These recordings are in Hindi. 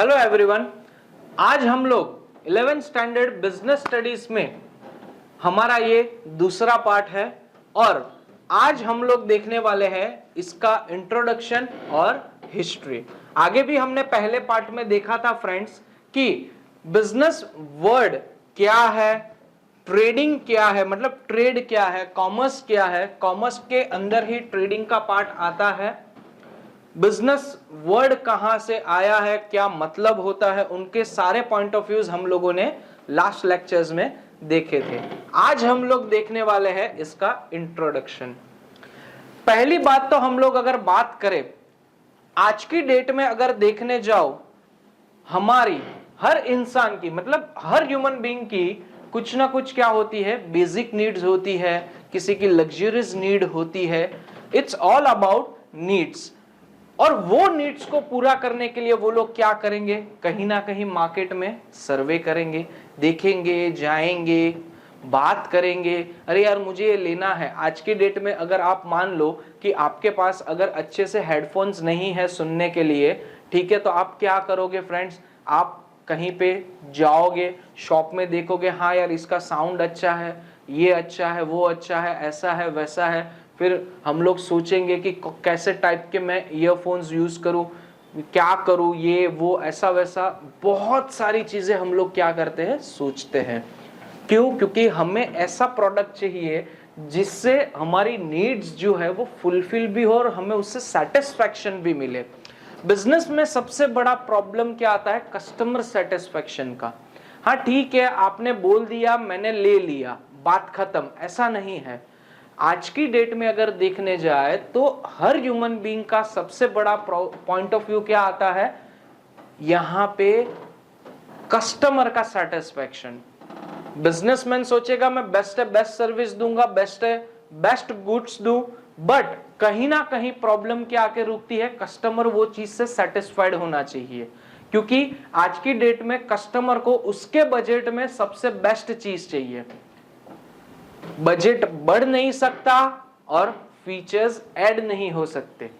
Hello everyone. आज हम लोग 11th स्टैंडर्ड बिजनेस स्टडीज में हमारा ये दूसरा पार्ट है और आज हम लोग देखने वाले हैं इसका इंट्रोडक्शन और हिस्ट्री। आगे भी हमने पहले पार्ट में देखा था फ्रेंड्स कि बिजनेस वर्ड क्या है, ट्रेडिंग क्या है, मतलब ट्रेड क्या है, कॉमर्स क्या है, कॉमर्स के अंदर ही ट्रेडिंग का पार्ट आता है, बिजनेस वर्ड कहां से आया है, क्या मतलब होता है, उनके सारे पॉइंट ऑफ व्यूज हम लोगों ने लास्ट लेक्चर्स में देखे थे। आज हम लोग देखने वाले हैं इसका इंट्रोडक्शन। पहली बात तो हम लोग अगर बात करें आज की डेट में, अगर देखने जाओ हमारी हर इंसान की, मतलब हर ह्यूमन बीइंग की कुछ ना कुछ क्या होती है, बेसिक नीड्स होती है, किसी की लग्जरियस नीड होती है। It's all about needs. और वो नीड्स को पूरा करने के लिए वो लोग क्या करेंगे, कहीं ना कहीं मार्केट में सर्वे करेंगे, देखेंगे, जाएंगे, बात करेंगे, अरे यार मुझे ये लेना है। आज की डेट में अगर आप मान लो कि आपके पास अगर अच्छे से हेडफोन्स नहीं है सुनने के लिए, ठीक है, तो आप क्या करोगे फ्रेंड्स, आप कहीं पे जाओगे, शॉप में देखोगे, हाँ यार इसका साउंड अच्छा है, ये अच्छा है, वो अच्छा है, ऐसा है, वैसा है। फिर हम लोग सोचेंगे कि कैसे टाइप के मैं ईयरफोन्स यूज करूं, क्या करूं, ये वो ऐसा वैसा, बहुत सारी चीजें हम लोग क्या करते हैं, सोचते हैं। क्यों? क्योंकि हमें ऐसा प्रोडक्ट चाहिए जिससे हमारी नीड्स जो है वो फुलफिल भी हो और हमें उससे सेटिस्फैक्शन भी मिले। बिजनेस में सबसे बड़ा प्रॉब्लम क्या आता है, कस्टमर सेटिस्फैक्शन का। हाँ ठीक है, आपने बोल दिया, मैंने ले लिया, बात खत्म, ऐसा नहीं है। आज की डेट में अगर देखने जाए तो हर ह्यूमन बीइंग का सबसे बड़ा पॉइंट ऑफ व्यू क्या आता है, यहां पे कस्टमर का सेटिस्फैक्शन। बिजनेसमैन सोचेगा मैं बेस्ट सर्विस दूंगा, बेस्ट गुड्स दूं, बट कहीं ना कहीं प्रॉब्लम क्या आके रुकती है, कस्टमर वो चीज से सेटिस्फाइड होना चाहिए। क्योंकि आज की डेट में कस्टमर को उसके बजट में सबसे बेस्ट चीज चाहिए। बजट बढ़ नहीं सकता और फीचर्स ऐड नहीं हो सकते।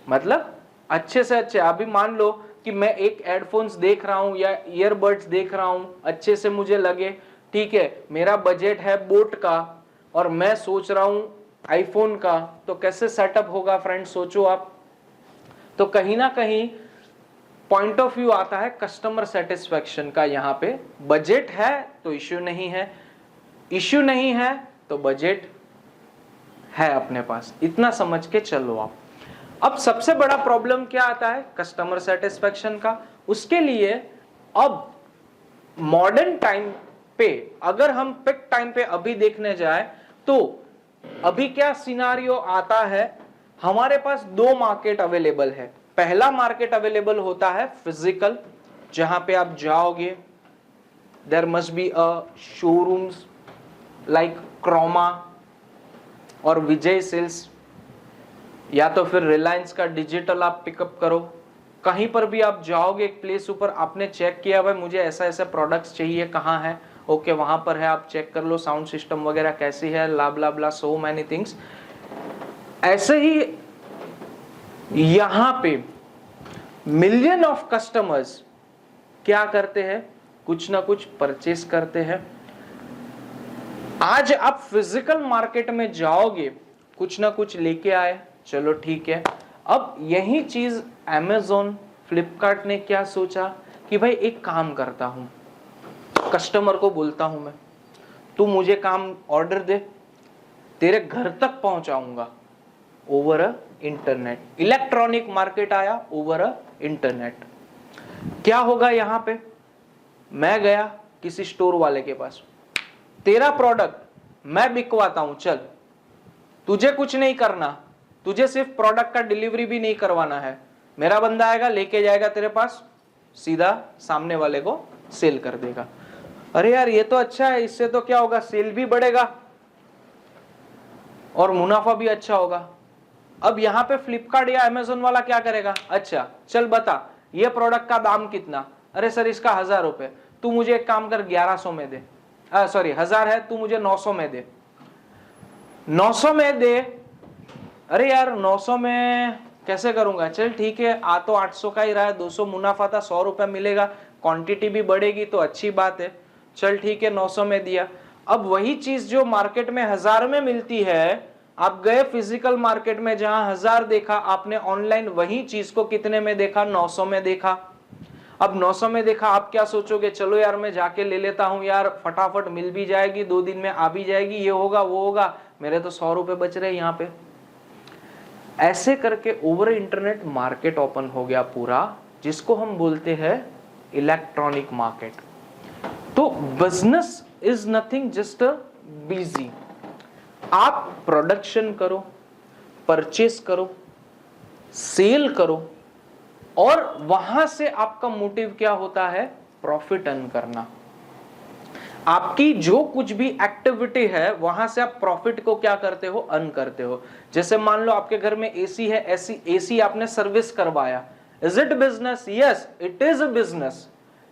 मतलब अच्छे से अच्छे, अभी मान लो कि मैं एक हेडफोन्स देख रहा हूं या ईयरबड्स देख रहा हूं, अच्छे से मुझे लगे, ठीक है, मेरा बजट है बोट का और मैं सोच रहा हूं आईफोन का, तो कैसे सेटअप होगा फ्रेंड्स, सोचो आप। तो कहीं ना कहीं पॉइंट ऑफ व्यू आता है कस्टमर सेटिस्फैक्शन का। यहां पे बजट है तो इश्यू नहीं है, इश्यू नहीं है तो बजट है अपने पास, इतना समझ के चलो आप। अब सबसे बड़ा प्रॉब्लम क्या आता है, कस्टमर सेटिस्फैक्शन का। उसके लिए अब मॉडर्न टाइम पे, अगर हम पिक टाइम पे अभी देखने जाए तो अभी क्या सिनारियो आता है, हमारे पास दो मार्केट अवेलेबल है। पहला मार्केट अवेलेबल होता है फिजिकल, जहां पे आप जाओगे, there must be a showrooms like Croma और विजय सेल्स, या तो फिर रिलायंस का डिजिटल आप पिकअप करो। कहीं पर भी आप जाओगे एक प्लेस ऊपर, आपने चेक किया भाई मुझे ऐसा ऐसा प्रोडक्ट्स चाहिए, कहाँ है, ओके वहां पर है, आप चेक कर लो साउंड सिस्टम वगैरह कैसी है, ला ब्ला ब्ला, सो मैनी थिंग्स। ऐसे ही यहां पे मिलियन ऑफ कस्टमर्स क्या करते हैं, कुछ ना कुछ परचेस करते हैं। आज आप फिजिकल मार्केट में जाओगे, कुछ ना कुछ लेके आए, चलो ठीक है। अब यही चीज अमेज़न, फ्लिपकार्ट ने क्या सोचा कि भाई एक काम करता हूं, कस्टमर को बोलता हूं मैं, तू मुझे काम ऑर्डर दे, तेरे घर तक पहुंचाऊंगा over a internet. Electronic market आया ओवर अ इंटरनेट। क्या होगा, यहां पे मैं गया किसी स्टोर वाले के पास, तेरा प्रोडक्ट मैं बिकवाता हूं, चल तुझे कुछ नहीं करना, तुझे सिर्फ प्रोडक्ट का डिलीवरी भी नहीं करवाना है, मेरा बंदा आएगा लेके जाएगा तेरे पास, सीधा सामने वाले को सेल कर देगा। अरे यार ये तो अच्छा है, इससे तो क्या होगा, सेल भी बढ़ेगा और मुनाफा भी अच्छा होगा। अब यहां पे फ्लिपकार्ट या अमेज़न वाला क्या करेगा, अच्छा चल बता ये प्रोडक्ट का दाम कितना, अरे सर इसका 1000 रुपए, तू मुझे एक काम कर 1100 में दे, सॉरी 1000 है, तू मुझे 900 में दे, 900 में दे। अरे यार 900 में कैसे करूंगा, चल ठीक है आ तो 800 का ही रहा है, 200 मुनाफा था, 100 रुपया मिलेगा, क्वांटिटी भी बढ़ेगी तो अच्छी बात है, चल ठीक है 900 में दिया। अब वही चीज जो मार्केट में 1000 में मिलती है, आप गए फिजिकल मार्केट में जहां 1000 देखा, आपने ऑनलाइन वही चीज को कितने में देखा, 900 में देखा। अब 900 में देखा, आप क्या सोचोगे, चलो यार मैं जाके ले लेता हूं यार, फटाफट मिल भी जाएगी, 2 दिन में आ भी जाएगी, ये होगा वो होगा, मेरे तो 100 रुपए बच रहे यहाँ पे। ऐसे करके ओवर इंटरनेट मार्केट ओपन हो गया पूरा, जिसको हम बोलते हैं इलेक्ट्रॉनिक मार्केट। तो business is nothing just busy. आप प्रोडक्शन करो, परचेस करो, सेल करो, और वहां से आपका मोटिव क्या होता है, प्रॉफिट अर्न करना। आपकी जो कुछ भी एक्टिविटी है वहां से आप प्रॉफिट को क्या करते हो, अर्न करते हो। जैसे मान लो आपके घर में एसी है, ऐसी एसी आपने सर्विस करवाया, is it business? Yes, it is a business.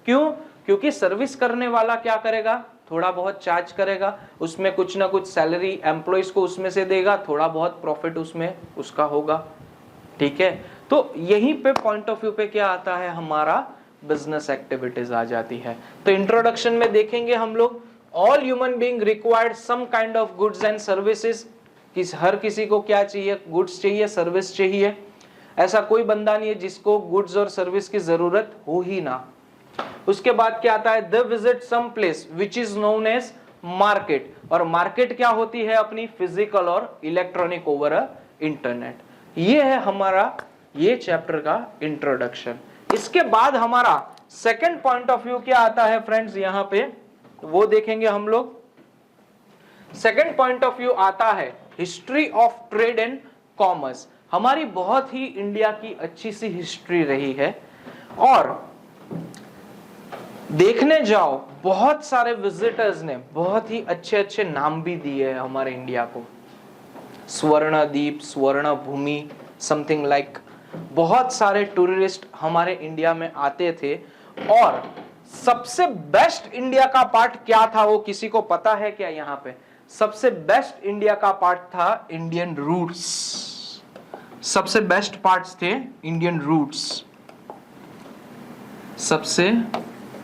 क्यों? क्योंकि सर्विस करने वाला क्या करेगा, थोड़ा बहुत चार्ज करेगा, उसमें कुछ ना कुछ सैलरी एम्प्लॉइज को उसमें से देगा, थोड़ा बहुत प्रॉफिट उसमें उसका होगा, ठीक है। तो यहीं पे पॉइंट ऑफ व्यू पे क्या आता है, हमारा बिजनेस एक्टिविटीज आ जाती है। तो इंट्रोडक्शन में देखेंगे हम लोग, all human being required some kind of goods and services. हर किसी को क्या चाहिए, गुड्स चाहिए, सर्विस चाहिए। ऐसा कोई बंदा नहीं है जिसको गुड्स और सर्विस की जरूरत हो ही ना। उसके बाद क्या आता है, the visit some place which is known as market. और मार्केट क्या होती है, अपनी फिजिकल और इलेक्ट्रॉनिक ओवर इंटरनेट। ये है हमारा ये चैप्टर का इंट्रोडक्शन। इसके बाद हमारा सेकंड पॉइंट ऑफ व्यू क्या आता है फ्रेंड्स, यहां पे वो देखेंगे हम लोग। सेकंड पॉइंट ऑफ व्यू आता है history of trade and commerce. हमारी बहुत ही इंडिया की अच्छी सी हिस्ट्री रही है, और देखने जाओ बहुत सारे विजिटर्स ने बहुत ही अच्छे अच्छे नाम भी दिए हैं हमारे इंडिया को। स्वर्णद्वीप, स्वर्ण भूमि, समथिंग लाइक। बहुत सारे टूरिस्ट हमारे इंडिया में आते थे, और सबसे बेस्ट इंडिया का पार्ट क्या था, वो किसी को पता है क्या? यहां पे सबसे बेस्ट इंडिया का पार्ट था इंडियन रूट्स। सबसे बेस्ट पार्ट्स थे इंडियन रूट्स। सबसे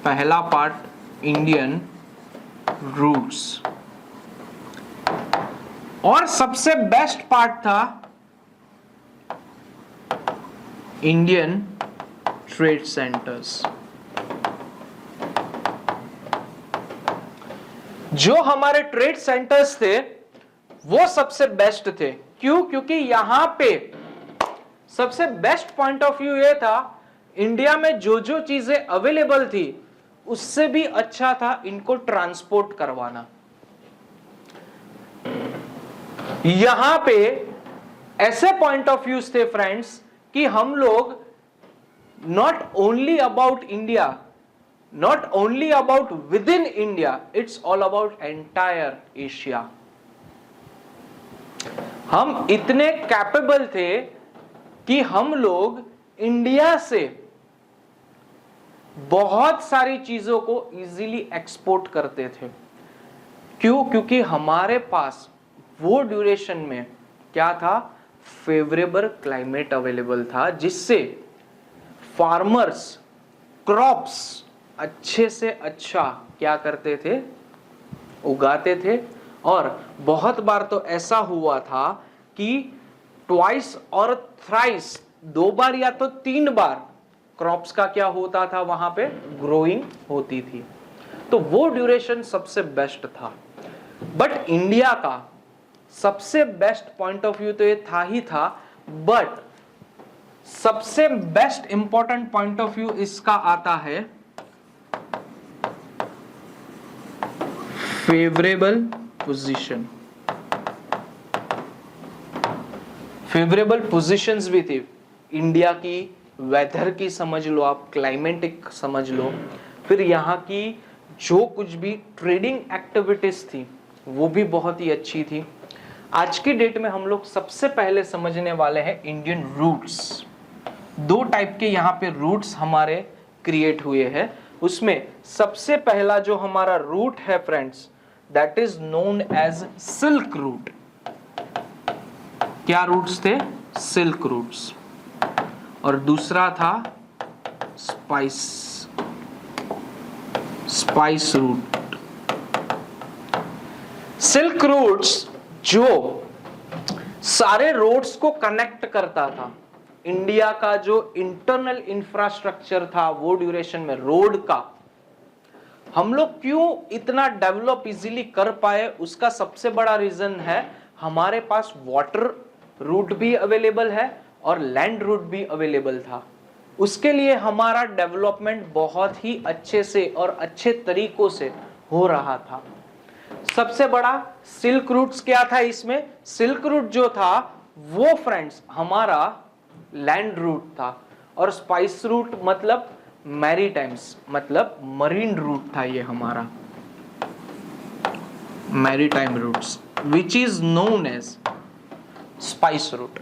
पहला पार्ट इंडियन रूट्स, और सबसे बेस्ट पार्ट था इंडियन ट्रेड सेंटर्स। जो हमारे ट्रेड सेंटर्स थे वो सबसे बेस्ट थे। क्यों? क्योंकि यहां पे सबसे बेस्ट पॉइंट ऑफ व्यू ये था, इंडिया में जो जो चीजें अवेलेबल थी उससे भी अच्छा था इनको ट्रांसपोर्ट करवाना। यहां पे ऐसे पॉइंट ऑफ व्यूज थे फ्रेंड्स कि हम लोग not only about India, not only about with in India, it's all about entire Asia. हम इतने कैपेबल थे कि हम लोग इंडिया से बहुत सारी चीजों को इजीली एक्सपोर्ट करते थे। क्यों? क्योंकि हमारे पास वो ड्यूरेशन में क्या था, फेवरेबल क्लाइमेट अवेलेबल था, जिससे फार्मर्स क्रॉप्स अच्छे से अच्छा क्या करते थे, उगाते थे। और बहुत बार तो ऐसा हुआ था कि ट्वाइस और थ्राइस, 2 बार या तो 3 बार क्रॉप्स का क्या होता था, वहां पे ग्रोइंग होती थी। तो वो ड्यूरेशन सबसे बेस्ट था। बट इंडिया का सबसे बेस्ट पॉइंट ऑफ व्यू तो ये था ही था, बट सबसे best important point of view इसका आता है फेवरेबल पोजीशन। फेवरेबल पोजीशंस भी थी इंडिया की, वेदर की समझ लो आप, क्लाइमेटिक समझ लो, फिर यहाँ की जो कुछ भी ट्रेडिंग एक्टिविटीज थी वो भी बहुत ही अच्छी थी। आज की डेट में हम लोग सबसे पहले समझने वाले हैं इंडियन रूट्स। 2 टाइप के यहाँ पे रूट्स हमारे क्रिएट हुए हैं। उसमें सबसे पहला जो हमारा रूट है friends, that is known as silk route. क्या रूट्स थे? Silk routes. और दूसरा था स्पाइस रूट। सिल्क रूट्स जो सारे रोड्स को कनेक्ट करता था, इंडिया का जो इंटरनल इंफ्रास्ट्रक्चर था वो ड्यूरेशन में रोड का, हम लोग क्यों इतना डेवलप इजीली कर पाए, उसका सबसे बड़ा रीजन है हमारे पास वाटर रूट भी अवेलेबल है और लैंड रूट भी अवेलेबल था। उसके लिए हमारा डेवलपमेंट बहुत ही अच्छे से और अच्छे तरीकों से हो रहा था। सबसे बड़ा सिल्क रूट्स क्या था इसमें, सिल्क रूट जो था वो फ्रेंड्स हमारा लैंड रूट था, और स्पाइस रूट मतलब मैरीटाइम्स मतलब मरीन रूट था ये हमारा, maritime routes which is known as spice route.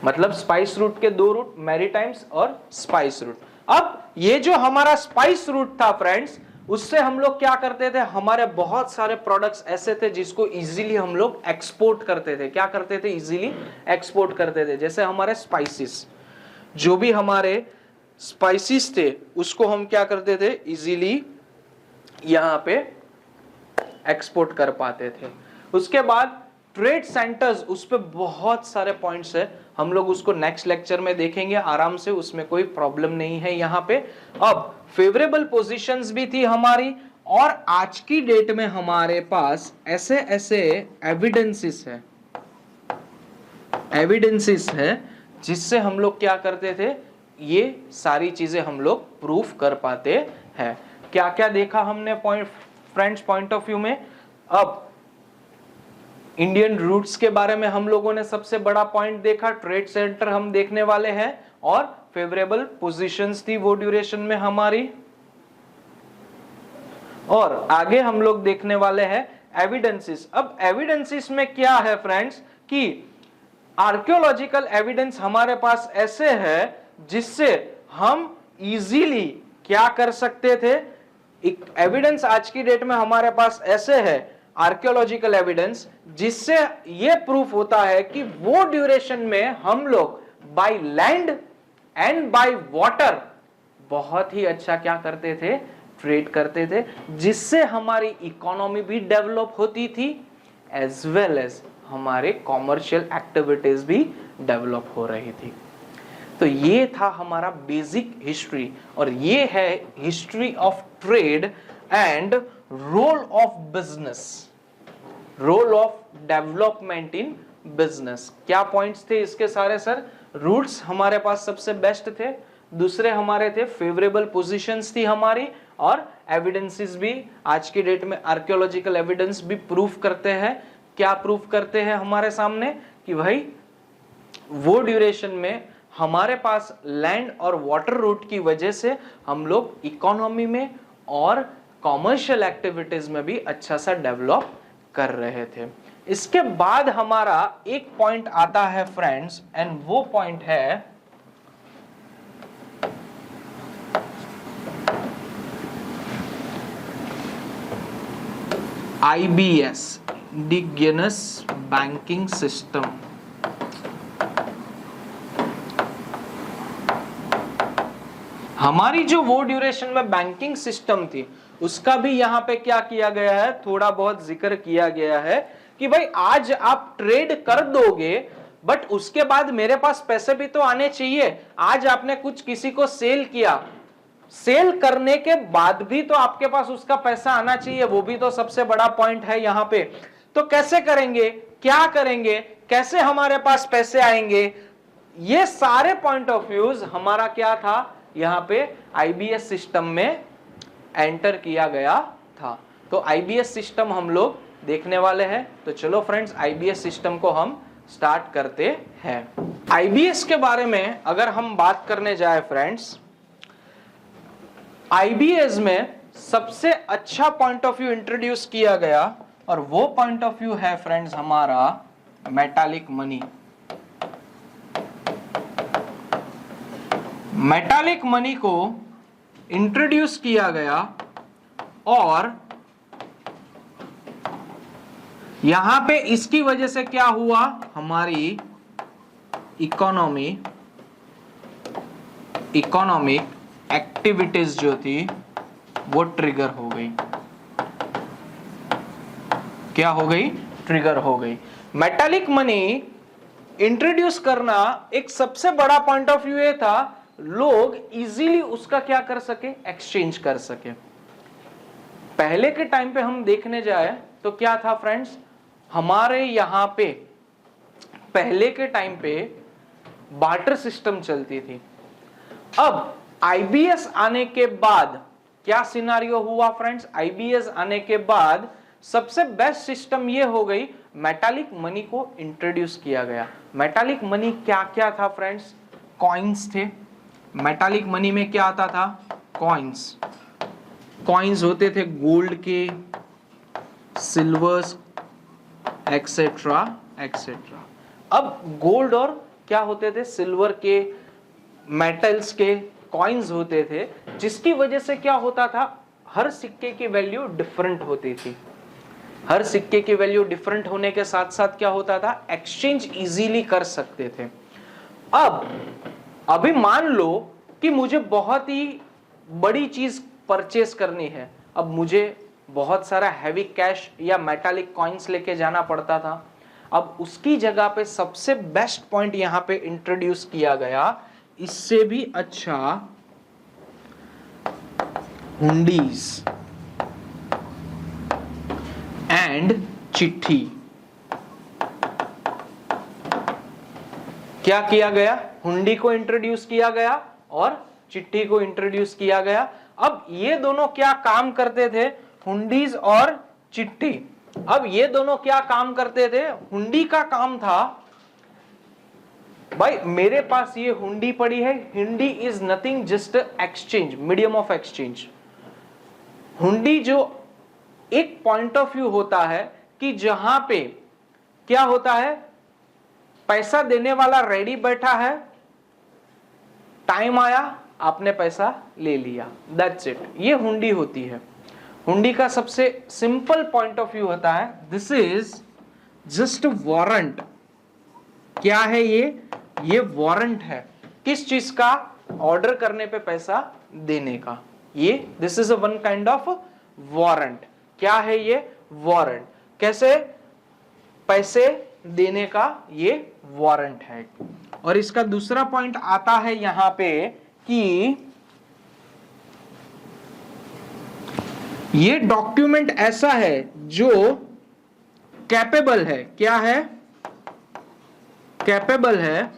मतलब स्पाइस रूट के दो रूट, मैरीटाइम्स और स्पाइस रूट। अब ये जो हमारा स्पाइस रूट था फ्रेंड्स, उससे हम लोग क्या करते थे, हमारे बहुत सारे प्रोडक्ट्स ऐसे थे जिसको इजीली हम लोग एक्सपोर्ट करते थे। क्या करते थे, इजीली एक्सपोर्ट करते थे। जैसे हमारे स्पाइसेस, जो भी हमारे स्पाइसेस थे उसको हम क्या करते थे, इजीली यहां पे एक्सपोर्ट कर पाते थे। उसके बाद ट्रेड सेंटर्स, उस पे बहुत सारे पॉइंट्स है, हम लोग उसको नेक्स्ट लेक्चर में देखेंगे आराम से, उसमें कोई प्रॉब्लम नहीं है यहाँ पे। अब फेवरेबल पोजीशंस भी थी हमारी, और आज की डेट में हमारे पास ऐसे ऐसे एविडेंसेस है जिससे हम लोग क्या करते थे, ये सारी चीजें हम लोग प्रूफ कर पाते हैं। क्या क्या देखा हमने point friends point of view में। अब इंडियन रूट्स के बारे में हम लोगों ने सबसे बड़ा पॉइंट देखा, ट्रेड सेंटर हम देखने वाले हैं, और फेवरेबल पोजीशंस थी वो ड्यूरेशन में हमारी। और आगे हम लोग देखने वाले हैं एविडेंसेस। अब एविडेंसेस में क्या है फ्रेंड्स कि आर्कियोलॉजिकल एविडेंस हमारे पास ऐसे है जिससे हम इजीली क्या कर सकते थे, एक एविडेंस आज की डेट में हमारे पास ऐसे है आर्कियोलॉजिकल एविडेंस जिससे यह प्रूफ होता है कि वो ड्यूरेशन में हम लोग by land and by water बहुत ही अच्छा क्या करते थे, ट्रेड करते थे, जिससे हमारी इकोनॉमी भी डेवलप होती थी एज वेल एज हमारे कॉमर्शियल एक्टिविटीज भी डेवलप हो रही थी। तो ये था हमारा बेसिक हिस्ट्री, और ये है history of trade and role of business, role of development in business. क्या पॉइंट्स थे इसके सारे सर? रूट्स हमारे पास सबसे बेस्ट थे, दूसरे हमारे थे फेवरेबल पोजीशंस थी हमारी, और एविडेंसेस भी आज की डेट में आर्कियोलॉजिकल एविडेंस भी प्रूफ करते हैं। क्या प्रूफ करते हैं हमारे सामने कि भाई वो ड्यूरेशन में हमारे पास लैंड और वाटर रूट की वजह से हम लोग इकोनॉमी में और कॉमर्शियल एक्टिविटीज में भी अच्छा सा डेवलप कर रहे थे। इसके बाद हमारा एक पॉइंट आता है फ्रेंड्स, एंड वो पॉइंट है IBS, इंडिजिनस बैंकिंग सिस्टम। हमारी जो वो ड्यूरेशन में बैंकिंग सिस्टम थी उसका भी यहाँ पे क्या किया गया है, थोड़ा बहुत जिक्र किया गया है कि भाई आज आप ट्रेड कर दोगे बट उसके बाद मेरे पास पैसे भी तो आने चाहिए। आज आपने कुछ किसी को सेल किया, सेल करने के बाद भी तो आपके पास उसका पैसा आना चाहिए, वो भी तो सबसे बड़ा पॉइंट है यहाँ पे। तो कैसे करेंगे, क्या करेंगे, कैसे हमारे पास पैसे आएंगे, ये सारे पॉइंट ऑफ व्यूज हमारा क्या था, यहाँ पे IBS सिस्टम में एंटर किया गया था। तो IBS सिस्टम हम लोग देखने वाले हैं। तो चलो फ्रेंड्स IBS सिस्टम को हम स्टार्ट करते हैं। IBS के बारे में अगर हम बात करने जाए फ्रेंड्स, IBS में सबसे अच्छा पॉइंट ऑफ व्यू इंट्रोड्यूस किया गया, और वो पॉइंट ऑफ व्यू है फ्रेंड्स हमारा मेटालिक मनी। मेटालिक मनी को इंट्रोड्यूस किया गया, और यहां पे इसकी वजह से क्या हुआ, हमारी इकोनॉमी इकोनॉमिक एक्टिविटीज जो थी वो ट्रिगर हो गई। क्या हो गई? ट्रिगर हो गई। मेटालिक मनी इंट्रोड्यूस करना एक सबसे बड़ा पॉइंट ऑफ व्यू ये था, लोग इजीली उसका क्या कर सके? एक्सचेंज कर सके। पहले के टाइम पे हम देखने जाए तो क्या था फ्रेंड्स, हमारे यहां पे पहले के टाइम पे बार्टर सिस्टम चलती थी। अब आईबीएस आने के बाद क्या सिनारियो हुआ फ्रेंड्स? आईबीएस आने के बाद सबसे बेस्ट सिस्टम ये हो गई, मेटालिक मनी को इंट्रोड्यूस किया गया। मेटालिक मनी क्या क्या था फ्रेंड्स? कॉइन्स थे। मेटालिक मनी में क्या आता था? कॉइन्स। कॉइन्स होते थे गोल्ड के, सिल्वर्स, एक्सेट्रा एक्सेट्रा। अब गोल्ड और क्या होते थे? सिल्वर के, मेटल्स के कॉइन्स होते थे, जिसकी वजह से क्या होता था? हर सिक्के की वैल्यू डिफरेंट होती थी। हर सिक्के की वैल्यू डिफरेंट होने के साथ साथ क्या होता था? एक्सचेंज इजीली कर सकते थे। अब अभी मान लो कि मुझे बहुत ही बड़ी चीज परचेस करनी है, अब मुझे बहुत सारा हैवी कैश या मेटालिक कॉइन्स लेके जाना पड़ता था। अब उसकी जगह पे सबसे बेस्ट पॉइंट यहां पे इंट्रोड्यूस किया गया, इससे भी अच्छा, हुंडीज एंड चिट्ठी। क्या किया गया? हुंडी को इंट्रोड्यूस किया गया और चिट्ठी को इंट्रोड्यूस किया गया। अब ये दोनों क्या काम करते थे? हुंडीज और चिट्ठी। अब ये दोनों क्या काम करते थे? हुंडी का काम था, भाई मेरे पास ये हुंडी पड़ी है, हुंडी is nothing just exchange, medium of exchange. हुंडी जो एक पॉइंट ऑफ व्यू होता है कि जहां पे क्या होता है, पैसा देने वाला रेडी बैठा है, टाइम आया आपने पैसा ले लिया, दैट्स इट। ये हुंडी होती है। हुंडी का सबसे सिंपल पॉइंट ऑफ व्यू होता है, दिस इज जस्ट वारंट। क्या है ये वारंट है। किस चीज का? ऑर्डर करने पे पैसा देने का। ये this is a one kind of warrant. क्या है ये? वारंट। कैसे? पैसे देने का ये वारंट है। और इसका दूसरा पॉइंट आता है यहां पे कि ये डॉक्यूमेंट ऐसा है जो कैपेबल है। क्या है? कैपेबल है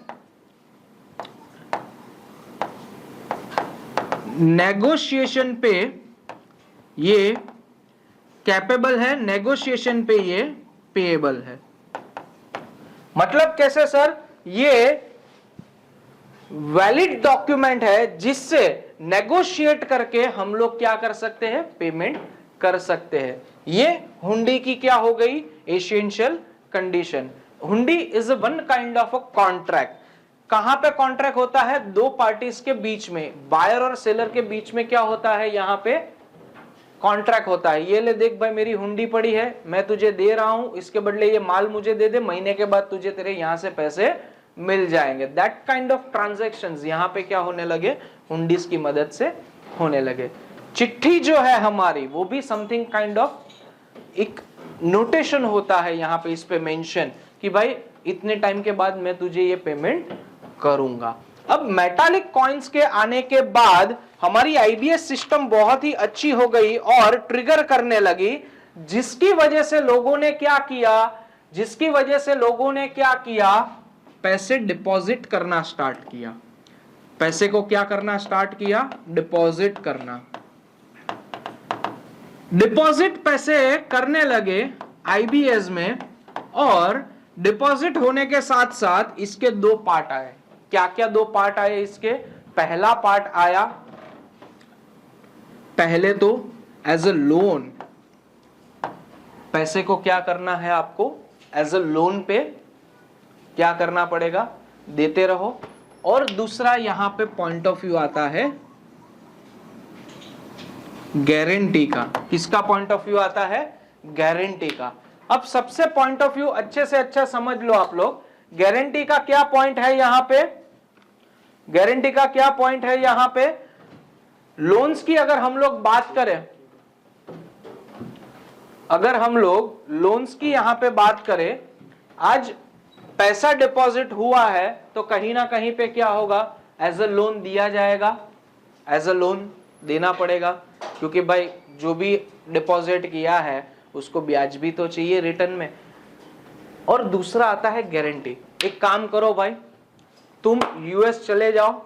नेगोशिएशन पे, ये कैपेबल है नेगोशिएशन पे, ये पेएबल है। मतलब कैसे सर? ये वैलिड डॉक्यूमेंट है जिससे नेगोशिएट करके हम लोग क्या कर सकते हैं? पेमेंट कर सकते हैं। ये हुंडी की क्या हो गई? Essential condition. हुंडी is one kind of a contract. कहां पे कॉन्ट्रैक्ट होता है? दो पार्टीज के बीच में, बायर और सेलर के बीच में क्या होता है? यहां पे कॉन्ट्रैक्ट होता है। ये ले देख भाई, मेरी हुंडी पड़ी है, मैं तुझे दे रहा हूं, इसके बदले ये माल मुझे दे दे, महीने के बाद तुझे तेरे यहां से पैसे मिल जाएंगे। दैट काइंड ऑफ ट्रांजैक्शंस यहां पे क्या होने लगे? हुंडीज की मदद से होने लगे। चिट्ठी जो है हमारी, वो भी समथिंग काइंड ऑफ एक नोटेशन होता है यहां पे इस पे मेंशन कि भाई इतने टाइम के बाद मैं तुझे ये पेमेंट करूंगा। अब मेटालिक कॉइन्स के आने के बाद हमारी आईबीएस सिस्टम बहुत ही अच्छी हो गई और ट्रिगर करने लगी, जिसकी वजह से लोगों ने क्या किया? पैसे डिपॉजिट करना स्टार्ट किया। पैसे को क्या करना स्टार्ट किया? डिपॉजिट करना। डिपॉजिट पैसे करने लगे आईबीएस में, और डिपॉजिट होने के साथ साथ इसके दो पार्ट आए। क्या क्या दो पार्ट आए इसके? पहला पार्ट आया, पहले तो एज अ लोन, पैसे को क्या करना है आपको? एज अ लोन पे क्या करना पड़ेगा? देते रहो। और दूसरा यहां पे पॉइंट ऑफ व्यू आता है गारंटी का। किसका पॉइंट ऑफ व्यू आता है? गारंटी का। अब सबसे पॉइंट ऑफ व्यू अच्छे से अच्छा समझ लो आप लोग। गारंटी का क्या पॉइंट है यहां पे? गारंटी का क्या पॉइंट है यहां पे? लोन्स की अगर हम लोग बात करें, अगर हम लोग लोन्स की यहां पे बात करें, आज पैसा डिपॉजिट हुआ है तो कहीं ना कहीं पे क्या होगा, एज अ लोन दिया जाएगा, एज अ लोन देना पड़ेगा, क्योंकि भाई जो भी डिपॉजिट किया है उसको ब्याज भी तो चाहिए रिटर्न में। और दूसरा आता है गारंटी। एक काम करो भाई, तुम यूएस चले जाओ,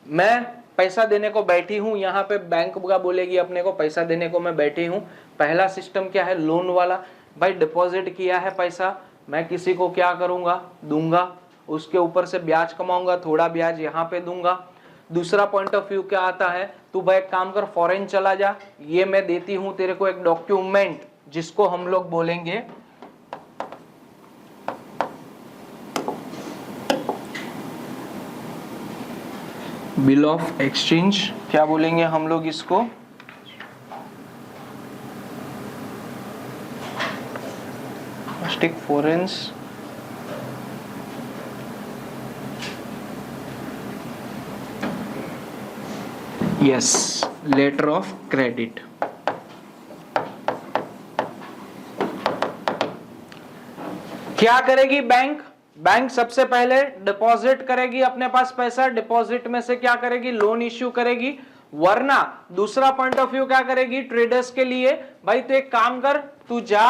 मैं पैसा देने को बैठी हूं, यहां पे बैंक का बोलेगी अपने को पैसा देने को मैं बैठी हूं। पहला सिस्टम क्या है, लोन वाला। भाई डिपॉजिट किया है पैसा, मैं किसी को क्या करूंगा, दूंगा, उसके ऊपर से ब्याज कमाऊंगा, थोड़ा ब्याज यहां पे दूंगा। दूसरा पॉइंट ऑफ व्यू क्या आता है, तू भाई एक काम कर, फॉरेन चला जा, ये मैं देती हूं तेरे को एक डॉक्यूमेंट जिसको हम लोग बोलेंगे बिल ऑफ एक्सचेंज। क्या बोलेंगे हम लोग इसको, फॉरेन्स यस, लेटर ऑफ क्रेडिट। क्या करेगी बैंक? बैंक सबसे पहले डिपॉजिट करेगी अपने पास पैसा, डिपॉजिट में से क्या करेगी, लोन इश्यू करेगी। वरना दूसरा पॉइंट ऑफ व्यू क्या करेगी, ट्रेडर्स के लिए, भाई तो एक काम कर, तू जा,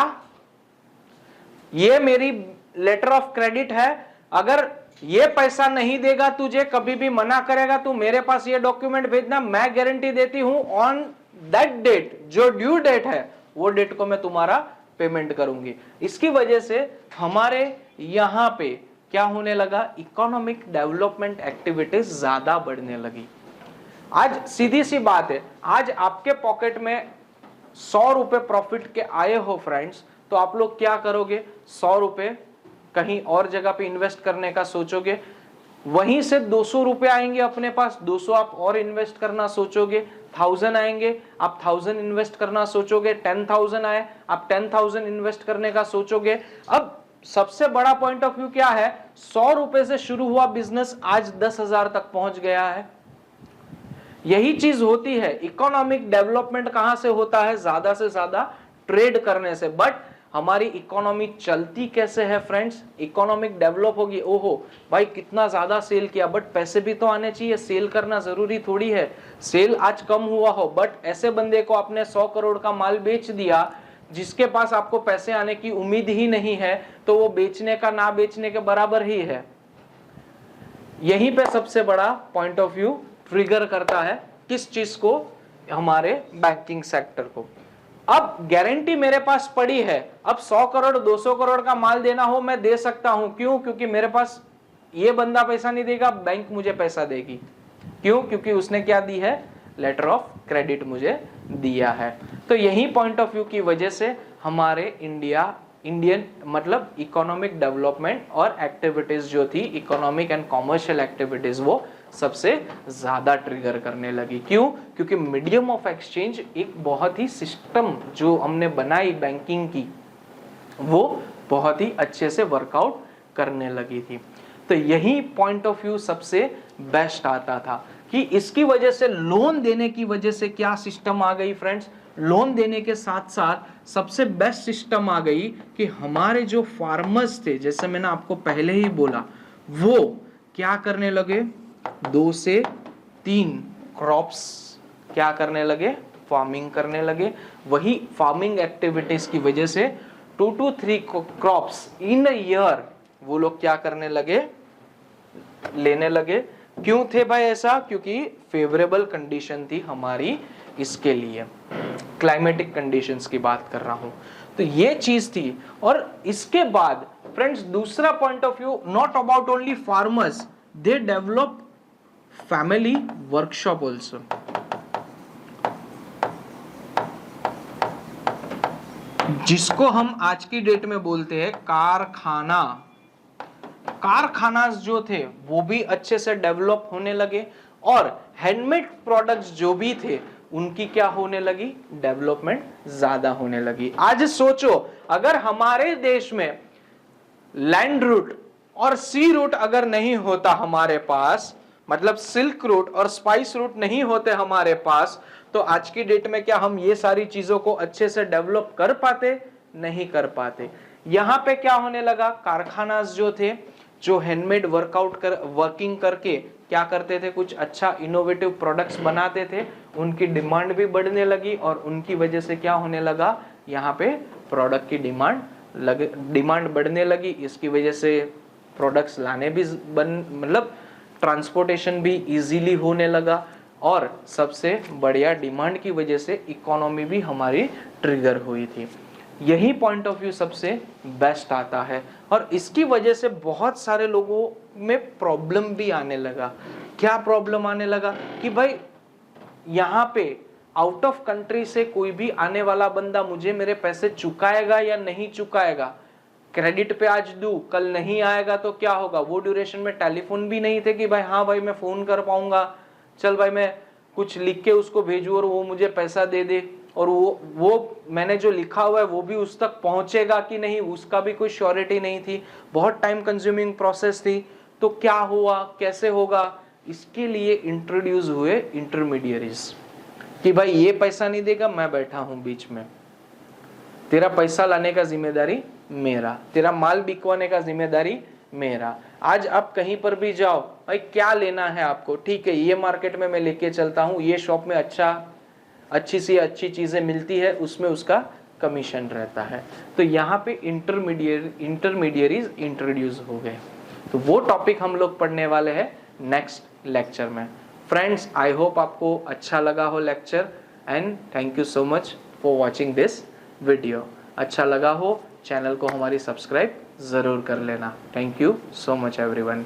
ये मेरी लेटर ऑफ क्रेडिट है, अगर ये पैसा नहीं देगा, तुझे कभी भी मना करेगा, तू मेरे पास ये डॉक्यूमेंट भेजना, मैं गारंटी देती हूं ऑन दैट डेट, जो ड्यू डेट है वो डेट को मैं तुम्हारा पेमेंट करूंगी। इसकी वजह से हमारे यहां पे क्या होने लगा, इकोनॉमिक डेवलपमेंट एक्टिविटीज ज्यादा बढ़ने लगी। आज सीधी सी बात है, आज आपके पॉकेट में 100 रुपए प्रॉफिट के आए हो फ्रेंड्स, तो आप लोग क्या करोगे, 100 रुपए कहीं और जगह पे इन्वेस्ट करने का सोचोगे, वहीं से 200 रुपए आएंगे अपने पास, 200 आप और इन्वेस्ट करना सोचोगे, 1000 आएंगे, आप 1000 इन्वेस्ट करना सोचोगे, 10,000 आए, आप 10,000 इन्वेस्ट करने का सोचोगे। अब सबसे बड़ा पॉइंट ऑफ व्यू क्या है, 100 रुपए से शुरू हुआ बिजनेस आज 10,000 तक पहुंच गया है। यही चीज होती है, इकोनॉमिक डेवलपमेंट कहां से होता है, ज्यादा से ज्यादा ट्रेड करने से। बट हमारी इकोनॉमी चलती कैसे है फ्रेंड्स, इकोनॉमिक डेवलप होगी, ओहो भाई कितना ज्यादा सेल किया, बट पैसे भी तो आने चाहिए, सेल करना जरूरी थोड़ी है, सेल आज कम हुआ हो, बट ऐसे बंदे को आपने 100 करोड़ का माल बेच दिया जिसके पास आपको पैसे आने की उम्मीद ही नहीं है, तो वो बेचने का ना बेचने के बराबर ही है। यहीं पे सबसे बड़ा पॉइंट ऑफ व्यू ट्रिगर करता है किस चीज को, हमारे बैंकिंग सेक्टर को। अब गारंटी मेरे पास पड़ी है, अब 100 करोड़ 200 करोड़ का माल देना हो मैं दे सकता हूं, क्यों, क्योंकि मेरे पास ये बंदा पैसा नहीं देगा, बैंक मुझे पैसा देगी, क्यों, क्योंकि उसने क्या दी है, लेटर ऑफ क्रेडिट मुझे दिया है। तो यही पॉइंट ऑफ व्यू की वजह से हमारे इंडियन मतलब इकोनॉमिक डेवलपमेंट और एक्टिविटीज जो थी, इकोनॉमिक एंड कॉमर्शियल एक्टिविटीज, वो सबसे ज्यादा ट्रिगर करने लगी। क्यों, क्योंकि मीडियम ऑफ एक्सचेंज एक बहुत ही सिस्टम जो हमने बनाई बैंकिंग की, वो बहुत ही अच्छे से वर्कआउट करने लगी थी। तो यही पॉइंट ऑफ व्यू सबसे बेस्ट आता था कि इसकी वजह से, लोन देने की वजह से क्या सिस्टम आ गई फ्रेंड्स, लोन देने के साथ साथ सबसे बेस्ट सिस्टम आ गई कि हमारे जो फार्मर्स थे, जैसे मैंने आपको पहले ही बोला, वो क्या करने लगे, 2 से 3 क्रॉप्स क्या करने लगे, फार्मिंग करने लगे। वही फार्मिंग एक्टिविटीज की वजह से 2 to 3 crops in a year वो लोग क्या करने लगे, लेने लगे। क्यों थे भाई ऐसा, क्योंकि फेवरेबल कंडीशन थी हमारी इसके लिए, क्लाइमेटिक कंडीशंस की बात कर रहा हूं। तो ये चीज थी। और इसके बाद फ्रेंड्स दूसरा point of view, not about only farmers, they develop family workshop also. जिसको हम आज की डेट में बोलते हैं कारखाना। कारखाना जो थे वो भी अच्छे से डेवलप होने लगे, और हैंडमेड प्रोडक्ट्स जो भी थे उनकी क्या होने लगी, डेवलपमेंट ज्यादा होने लगी। आज सोचो, अगर हमारे देश में लैंड रूट और सी रूट अगर नहीं होता हमारे पास, मतलब सिल्क रूट और स्पाइस रूट नहीं होते हमारे पास, तो आज की डेट में क्या हम ये सारी चीजों को अच्छे से डेवलप कर पाते? नहीं कर पाते। यहाँ पे क्या होने लगा, कारखानास जो थे, जो हैंडमेड वर्किंग करके क्या करते थे, कुछ अच्छा इनोवेटिव प्रोडक्ट्स बनाते थे, उनकी डिमांड भी बढ़ने लगी और उनकी वजह से क्या होने लगा, यहाँ पे प्रोडक्ट की डिमांड बढ़ने लगी। इसकी वजह से प्रोडक्ट्स लाने भी मतलब ट्रांसपोर्टेशन भी इजीली होने लगा और सबसे बढ़िया डिमांड की वजह से इकोनॉमी भी हमारी ट्रिगर हुई थी। यही पॉइंट ऑफ व्यू सबसे बेस्ट आता है और इसकी वजह से बहुत सारे लोगों में प्रॉब्लम भी आने लगा। क्या प्रॉब्लम आने लगा कि भाई यहाँ पे आउट ऑफ कंट्री से कोई भी आने वाला बंदा मुझे मेरे पैसे चुकाएगा या नहीं चुकाएगा, क्रेडिट पे आज दूं, कल नहीं आएगा तो क्या होगा। वो ड्यूरेशन में टेलीफोन भी नहीं थे कि भाई हाँ भाई मैं फोन कर पाऊंगा, चल भाई मैं कुछ लिख के उसको भेजूं और वो मुझे पैसा दे दे, और वो मैंने जो लिखा हुआ है वो भी उस तक पहुंचेगा कि नहीं, उसका भी कोई श्योरिटी नहीं थी। बहुत टाइम कंज्यूमिंग प्रोसेस थी। तो क्या हुआ, कैसे होगा, इसके लिए इंट्रोड्यूस हुए इंटरमीडियरीज कि भाई ये पैसा नहीं देगा, मैं बैठा हूं बीच में, तेरा पैसा लाने का जिम्मेदारी मेरा, तेरा माल बिकवाने का जिम्मेदारी मेरा। आज आप कहीं पर भी जाओ, भाई क्या लेना है आपको, ठीक है ये मार्केट में मैं लेके चलता हूँ, ये शॉप में अच्छी सी अच्छी चीजें मिलती है, उसमें उसका कमीशन रहता है। तो यहाँ पे इंटरमीडियरीज इंट्रोड्यूस हो गए। तो वो टॉपिक हम लोग पढ़ने वाले हैं नेक्स्ट लेक्चर में। फ्रेंड्स, आई होप आपको अच्छा लगा हो lecture, and thank you so much for watching this video. अच्छा लगा हो, चैनल को हमारी सब्सक्राइब जरूर कर लेना। Thank you so much everyone.